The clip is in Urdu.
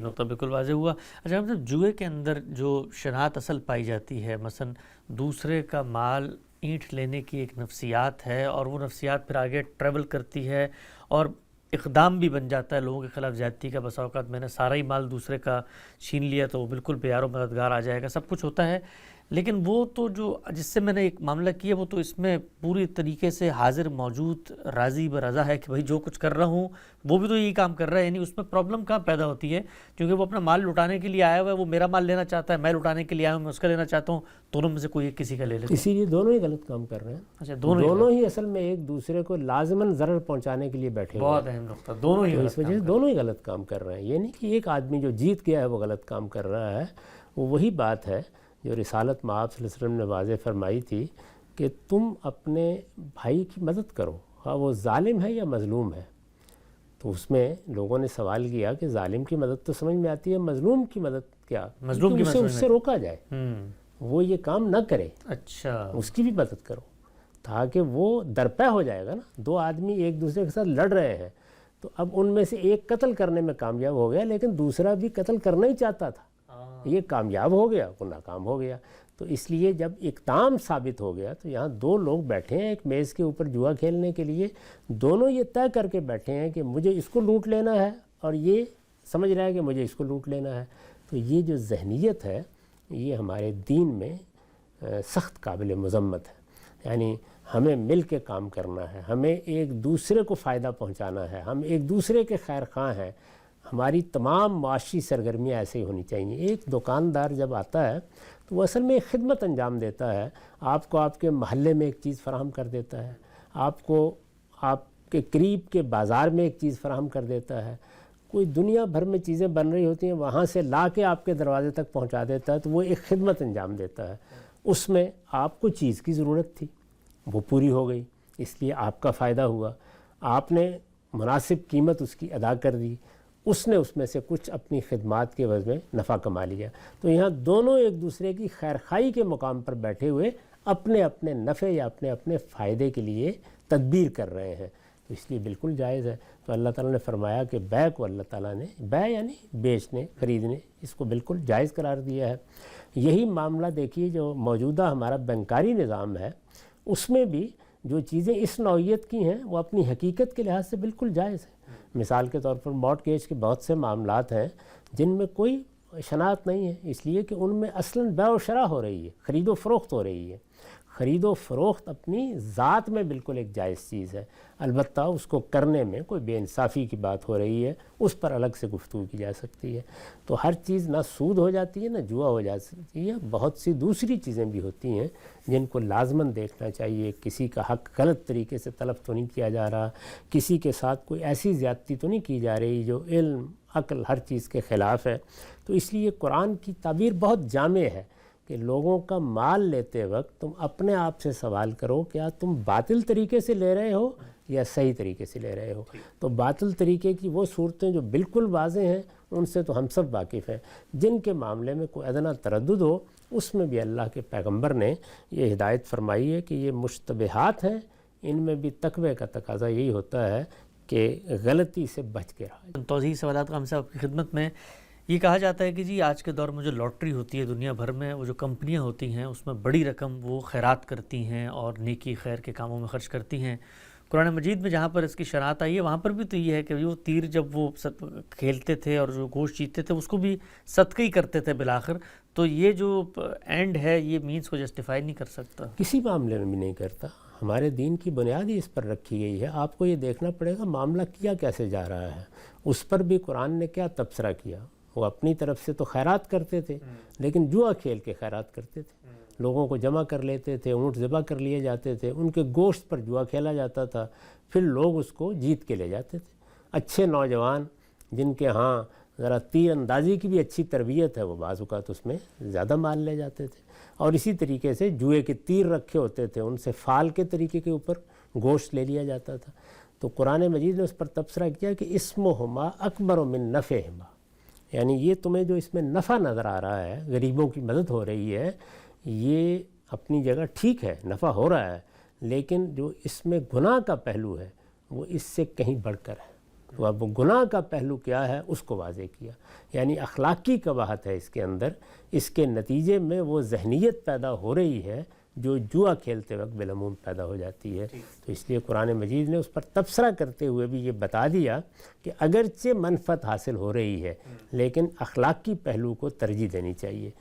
نقطہ بالکل واضح ہوا۔ اچھا مطلب جوئے کے اندر جو شناعت اصل پائی جاتی ہے، مثلا دوسرے کا مال اینٹھ لینے کی ایک نفسیات ہے، اور وہ نفسیات پھر آگے ٹریول کرتی ہے اور اقدام بھی بن جاتا ہے لوگوں کے خلاف زیادتی کا۔ بسا اوقات میں نے سارا ہی مال دوسرے کا چھین لیا تو وہ بالکل بے یار و مددگار آ جائے گا، سب کچھ ہوتا ہے۔ لیکن وہ تو جو جس سے میں نے ایک معاملہ کیا وہ تو اس میں پوری طریقے سے حاضر موجود راضی برضا ہے کہ بھائی جو کچھ کر رہا ہوں وہ بھی تو یہی کام کر رہا ہے، یعنی اس میں پرابلم کہاں پیدا ہوتی ہے؟ کیونکہ وہ اپنا مال لٹانے کے لیے آیا ہوا ہے، وہ میرا مال لینا چاہتا ہے، میں لٹانے کے لیے آیا ہوں، میں اس کا لینا چاہتا ہوں، دونوں میں سے کوئی ایک کسی کا لے لیتا ہے۔ اسی لیے دونوں ہی غلط کام کر رہے ہیں۔ اچھا دونوں ہی اصل میں ایک دوسرے کو لازماً ضرر پہنچانے کے لیے بیٹھے ہوئے ہیں۔ بہت اہم نقطہ، دونوں ہی اس وجہ سے دونوں ہی غلط کام کر رہے ہیں۔ یہ نہیں کہ ایک آدمی جو جیت گیا ہے وہ غلط کام کر رہا ہے، وہ وہی بات ہے جو رسالت مآب صلی اللہ علیہ وسلم نے واضح فرمائی تھی کہ تم اپنے بھائی کی مدد کرو، ہاں وہ ظالم ہے یا مظلوم ہے۔ تو اس میں لوگوں نے سوال کیا کہ ظالم کی مدد تو سمجھ میں آتی ہے، مظلوم کی مدد کیا؟ مظلوم کی اس سے روکا جائے، وہ یہ کام نہ کرے، اچھا اس کی بھی مدد کرو تاکہ وہ درپے ہو جائے گا نا۔ دو آدمی ایک دوسرے کے ساتھ لڑ رہے ہیں تو اب ان میں سے ایک قتل کرنے میں کامیاب ہو گیا، لیکن دوسرا بھی قتل کرنا ہی چاہتا تھا، یہ کامیاب ہو گیا، وہ ناکام ہو گیا۔ تو اس لیے جب اقدام ثابت ہو گیا تو یہاں دو لوگ بیٹھے ہیں ایک میز کے اوپر جوا کھیلنے کے لیے، دونوں یہ طے کر کے بیٹھے ہیں کہ مجھے اس کو لوٹ لینا ہے اور یہ سمجھ رہا ہے کہ مجھے اس کو لوٹ لینا ہے۔ تو یہ جو ذہنیت ہے یہ ہمارے دین میں سخت قابل مذمت ہے۔ یعنی ہمیں مل کے کام کرنا ہے، ہمیں ایک دوسرے کو فائدہ پہنچانا ہے، ہم ایک دوسرے کے خیر خواہ ہیں۔ ہماری تمام معاشی سرگرمیاں ایسے ہی ہونی چاہیے۔ ایک دکاندار جب آتا ہے تو وہ اصل میں ایک خدمت انجام دیتا ہے، آپ کو آپ کے محلے میں ایک چیز فراہم کر دیتا ہے، آپ کو آپ کے قریب کے بازار میں ایک چیز فراہم کر دیتا ہے، کوئی دنیا بھر میں چیزیں بن رہی ہوتی ہیں وہاں سے لا کے آپ کے دروازے تک پہنچا دیتا ہے، تو وہ ایک خدمت انجام دیتا ہے۔ اس میں آپ کو چیز کی ضرورت تھی، وہ پوری ہو گئی، اس لیے آپ کا فائدہ ہوا، آپ نے مناسب قیمت اس کی ادا کر دی، اس نے اس میں سے کچھ اپنی خدمات کے عوض میں نفع کما لیا۔ تو یہاں دونوں ایک دوسرے کی خیرخواہی کے مقام پر بیٹھے ہوئے اپنے اپنے نفع یا اپنے اپنے فائدے کے لیے تدبیر کر رہے ہیں، تو اس لیے بالکل جائز ہے۔ تو اللہ تعالیٰ نے فرمایا کہ بیع کو اللہ تعالیٰ نے، بیع یعنی بیچنے خریدنے، اس کو بالکل جائز قرار دیا ہے۔ یہی معاملہ دیکھیے جو موجودہ ہمارا بینکاری نظام ہے، اس میں بھی جو چیزیں اس نوعیت کی ہیں وہ اپنی حقیقت کے لحاظ سے بالکل جائز ہیں۔ مثال کے طور پر مارٹگیج کے بہت سے معاملات ہیں جن میں کوئی شناعت نہیں ہے، اس لیے کہ ان میں اصلاً بیع و شرع ہو رہی ہے، خرید و فروخت ہو رہی ہے۔ خرید و فروخت اپنی ذات میں بالکل ایک جائز چیز ہے، البتہ اس کو کرنے میں کوئی بے انصافی کی بات ہو رہی ہے، اس پر الگ سے گفتگو کی جا سکتی ہے۔ تو ہر چیز نہ سود ہو جاتی ہے نہ جوا ہو جاتی ہے، بہت سی دوسری چیزیں بھی ہوتی ہیں جن کو لازماً دیکھنا چاہیے۔ کسی کا حق غلط طریقے سے طلب تو نہیں کیا جا رہا، کسی کے ساتھ کوئی ایسی زیادتی تو نہیں کی جا رہی جو علم عقل ہر چیز کے خلاف ہے۔ تو اس لیے قرآن کی تعبیر بہت جامع ہے کہ لوگوں کا مال لیتے وقت تم اپنے آپ سے سوال کرو کیا تم باطل طریقے سے لے رہے ہو یا صحیح طریقے سے لے رہے ہو۔ تو باطل طریقے کی وہ صورتیں جو بالکل واضح ہیں ان سے تو ہم سب واقف ہیں، جن کے معاملے میں کوئی ادنا تردد ہو اس میں بھی اللہ کے پیغمبر نے یہ ہدایت فرمائی ہے کہ یہ مشتبہات ہیں، ان میں بھی تقوی کا تقاضا یہی ہوتا ہے کہ غلطی سے بچ کے رہا۔ توضیحی سوالات کا ہم سے آپ کی خدمت میں یہ کہا جاتا ہے کہ جی آج کے دور میں جو لاٹری ہوتی ہے دنیا بھر میں، وہ جو کمپنیاں ہوتی ہیں اس میں بڑی رقم وہ خیرات کرتی ہیں اور نیکی خیر کے کاموں میں خرچ کرتی ہیں۔ قرآن مجید میں جہاں پر اس کی شرائط آئی ہے وہاں پر بھی تو یہ ہے کہ وہ تیر جب وہ کھیلتے تھے اور جو گوشت جیتتے تھے اس کو بھی صدقہ ہی کرتے تھے بالآخر، تو یہ جو اینڈ ہے یہ مینس کو جسٹیفائی نہیں کر سکتا، کسی معاملے میں بھی نہیں کرتا۔ ہمارے دین کی بنیاد ہی اس پر رکھی گئی ہے۔ آپ کو یہ دیکھنا پڑے گا معاملہ کیا کیسے جا رہا ہے، اس پر بھی قرآن نے کیا تبصرہ کیا۔ وہ اپنی طرف سے تو خیرات کرتے تھے لیکن جوا کھیل کے خیرات کرتے تھے، لوگوں کو جمع کر لیتے تھے، اونٹ ذبح کر لیے جاتے تھے، ان کے گوشت پر جوا کھیلا جاتا تھا، پھر لوگ اس کو جیت کے لے جاتے تھے۔ اچھے نوجوان جن کے ہاں ذرا تیر اندازی کی بھی اچھی تربیت ہے وہ بعض اوقات اس میں زیادہ مال لے جاتے تھے، اور اسی طریقے سے جوئے کے تیر رکھے ہوتے تھے ان سے فال کے طریقے کے اوپر گوشت لے لیا جاتا تھا۔ تو قرآن مجید نے اس پر تبصرہ کیا کہ اسمہما اکبر من نفعہما، یعنی یہ تمہیں جو اس میں نفع نظر آ رہا ہے، غریبوں کی مدد ہو رہی ہے، یہ اپنی جگہ ٹھیک ہے، نفع ہو رہا ہے، لیکن جو اس میں گناہ کا پہلو ہے وہ اس سے کہیں بڑھ کر ہے۔ تو اب گناہ کا پہلو کیا ہے اس کو واضح کیا، یعنی اخلاقی قباحت ہے اس کے اندر، اس کے نتیجے میں وہ ذہنیت پیدا ہو رہی ہے جو جوا کھیلتے وقت بالعموم پیدا ہو جاتی ہے۔ تو اس لیے قرآن مجید نے اس پر تبصرہ کرتے ہوئے بھی یہ بتا دیا کہ اگرچہ منفعت حاصل ہو رہی ہے لیکن اخلاقی پہلو کو ترجیح دینی چاہیے۔